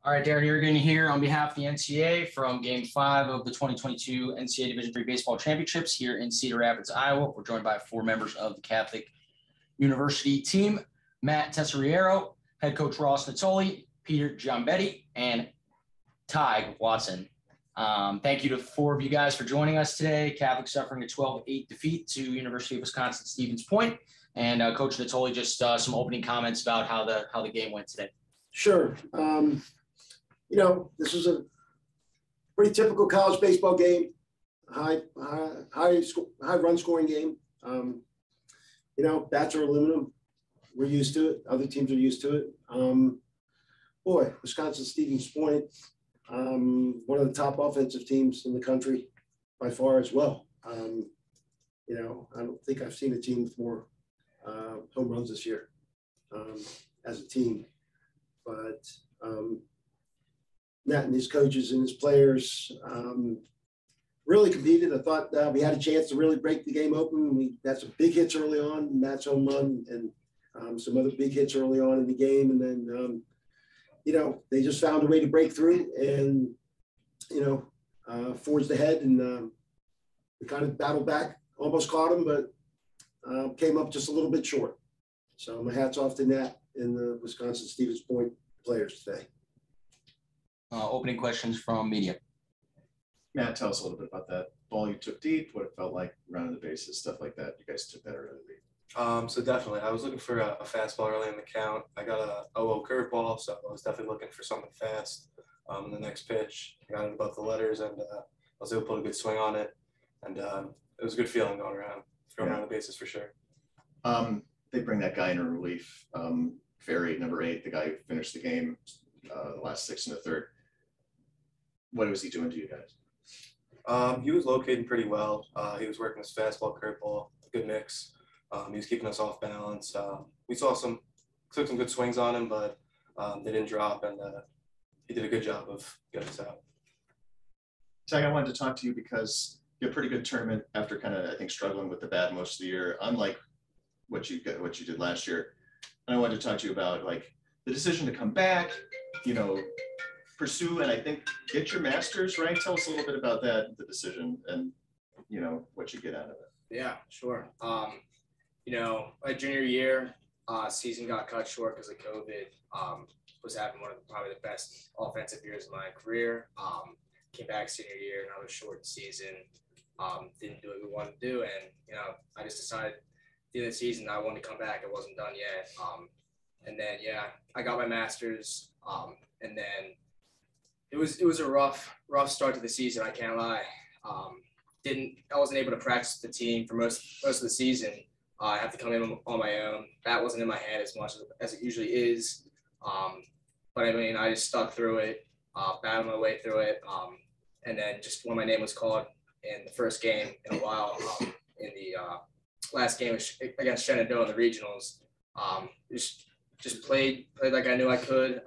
All right, Darren Yergin here on behalf of the NCAA from Game 5 of the 2022 NCAA Division III Baseball Championships here in Cedar Rapids, Iowa. We're joined by 4 members of the Catholic University team: Matt Tesoriero, head coach Ross Natoli, Peter Giombetti, and Tighe Watson. Thank you to 4 of you guys for joining us today. Catholic suffering a 12-8 defeat to University of Wisconsin-Stevens Point. And Coach Natoli, just some opening comments about how the game went today. Sure. This was a pretty typical college baseball game, high run scoring game. Bats are aluminum. We're used to it. Other teams are used to it. Wisconsin-Stevens Point, one of the top offensive teams in the country by far as well. I don't think I've seen a team with more home runs this year as a team. But Matt and his coaches and his players really competed. I thought we had a chance to really break the game open. We had some big hits early on, Matt's home run, and some other big hits early on in the game. And then, they just found a way to break through and, forged ahead. And we kind of battled back, almost caught them, but came up just a little bit short. So my hat's off to Nat and the Wisconsin-Stevens Point players today. Opening questions from media. Matt, tell us a little bit about that ball you took deep, what it felt like running the bases, stuff like that. You guys took that early. So definitely, I was looking for a fastball early in the count. I got a 0-0 curveball, so I was definitely looking for something fast. The next pitch, I got it above the letters, and I was able to put a good swing on it. And it was a good feeling going around the bases for sure. They bring that guy in relief, Ferry, number 8, the guy who finished the game the last 6 in the third. What was he doing to you guys? He was locating pretty well. He was working his fastball, curveball, good mix. He was keeping us off balance. We took some good swings on him, but they didn't drop, and he did a good job of getting us out. Tag, I wanted to talk to you because you had a pretty good tournament after kind of, I think, struggling with the bat most of the year, unlike what you did last year. And I wanted to talk to you about the decision to come back, pursue and I think get your master's, right? Tell us a little bit about that, the decision, and what you get out of it. Yeah, sure. My junior year, season got cut short because of COVID. Was having one of probably the best offensive years of my career. Came back senior year, another short season. Didn't do what we wanted to do, and I just decided at the end of the season I wanted to come back. It wasn't done yet. And then I got my master's, and then it was a rough start to the season. I can't lie. I wasn't able to practice with the team for most of the season. I have to come in on my own. That wasn't in my head as much as it usually is. But I just stuck through it, battled my way through it. And then just when my name was called in the first game in a while, in the last game against Shenandoah in the regionals, just played like I knew I could,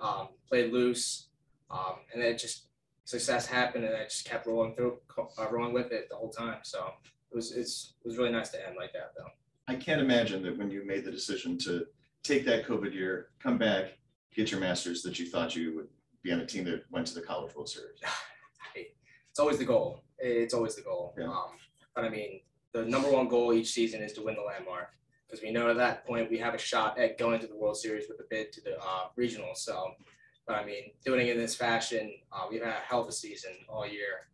played loose. And then just success happened, and I just kept rolling with it the whole time. So it was really nice to end like that, though. I can't imagine that when you made the decision to take that COVID year, come back, get your master's, that you thought you would be on a team that went to the College World Series. It's always the goal. It's always the goal. Yeah. But the number one goal each season is to win the landmark, because we know at that point we have a shot at going to the World Series with a bid to the regional. So. But doing it in this fashion, we've had a hell of a season all year.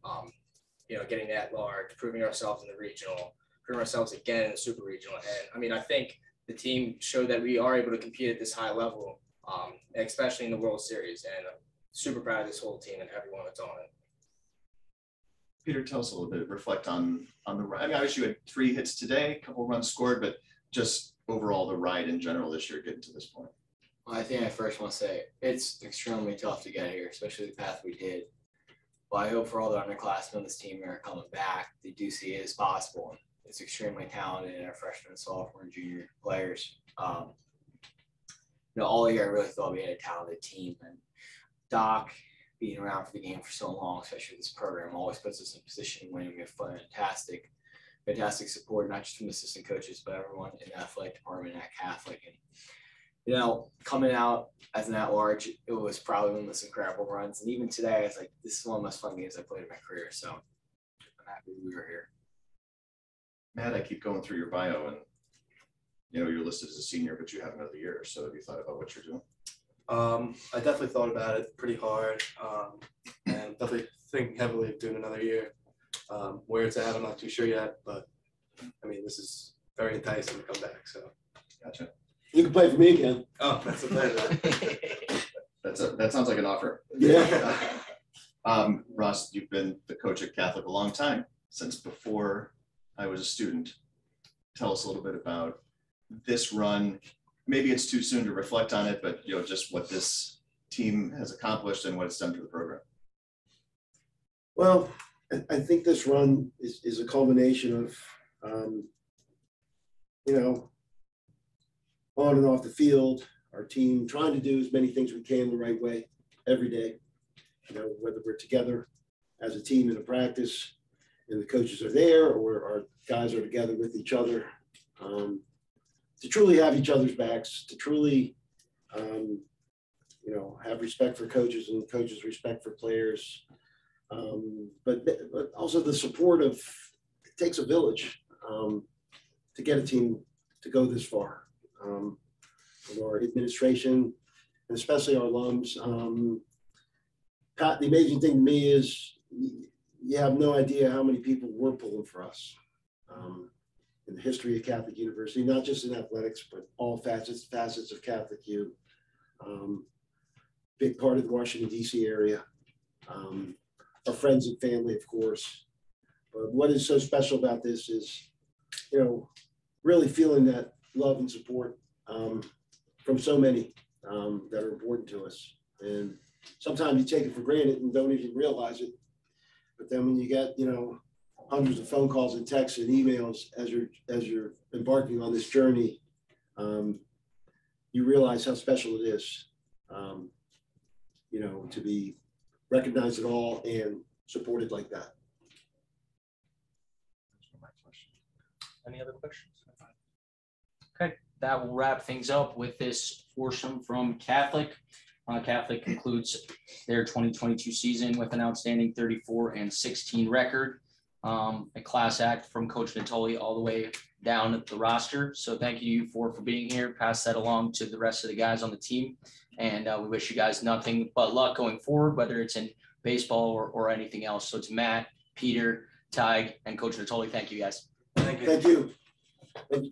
Getting that large, proving ourselves in the regional, proving ourselves again in the super regional. And I think the team showed that we are able to compete at this high level, especially in the World Series. And I'm super proud of this whole team and everyone that's on it. Peter, tell us a little bit, reflect on the ride. Obviously you had 3 hits today, a couple runs scored, but just overall the ride in general this year getting to this point. Well, I think I first want to say it's extremely tough to get here, especially the path we did. But I hope for all the underclassmen on this team that are coming back, they do see it as possible. It's extremely talented in our freshman, sophomore, and junior players. All year I really thought we had a talented team. And Doc, being around for the game for so long, especially this program, always puts us in a position when we have fantastic support, not just from the assistant coaches, but everyone in the athletic department at Catholic. And You know, coming out as an at-large, it was probably one of the most incredible runs. And even today, it's like, this is one of the most fun games I played in my career. So I'm happy we were here. Matt, I keep going through your bio and, you know, you're listed as a senior, but you have another year. So have you thought about what you're doing? I definitely thought about it pretty hard, and definitely thinking heavily of doing another year. Where it's at, I'm not too sure yet, but I mean, this is very enticing to come back. So, Gotcha. You can play for me again. oh, that's a pleasure. That sounds like an offer. Yeah. Ross, you've been the coach at Catholic a long time, since before I was a student. Tell us a little bit about this run. Maybe it's too soon to reflect on it, but you know, just what this team has accomplished and what it's done for the program. Well, I think this run is a culmination of, you know, on and off the field, our team trying to do as many things we can the right way every day. You know, whether we're together as a team in a practice and the coaches are there, or our guys are together with each other, to truly have each other's backs, to truly, you know, have respect for coaches and coaches' respect for players. But also the support of, it takes a village to get a team to go this far. From our administration, and especially our alums. Pat, the amazing thing to me is you have no idea how many people were pulling for us in the history of Catholic University, not just in athletics, but all facets of Catholic U. Big part of the Washington, D.C. area. Our friends and family, of course. But what is so special about this is, you know, really feeling that love and support from so many that are important to us. And sometimes you take it for granted and don't even realize it. But then when you get, you know, hundreds of phone calls and texts and emails as you're embarking on this journey, you realize how special it is, you know, to be recognized at all and supported like that. Any other questions? Okay, that will wrap things up with this foursome from Catholic. Catholic concludes their 2022 season with an outstanding 34-16 record. A class act from Coach Natoli all the way down the roster. So thank you for being here. Pass that along to the rest of the guys on the team. And we wish you guys nothing but luck going forward, whether it's in baseball or anything else. So to Matt, Peter, Tighe, and Coach Natoli, thank you guys. Thank you. Thank you. Thank you.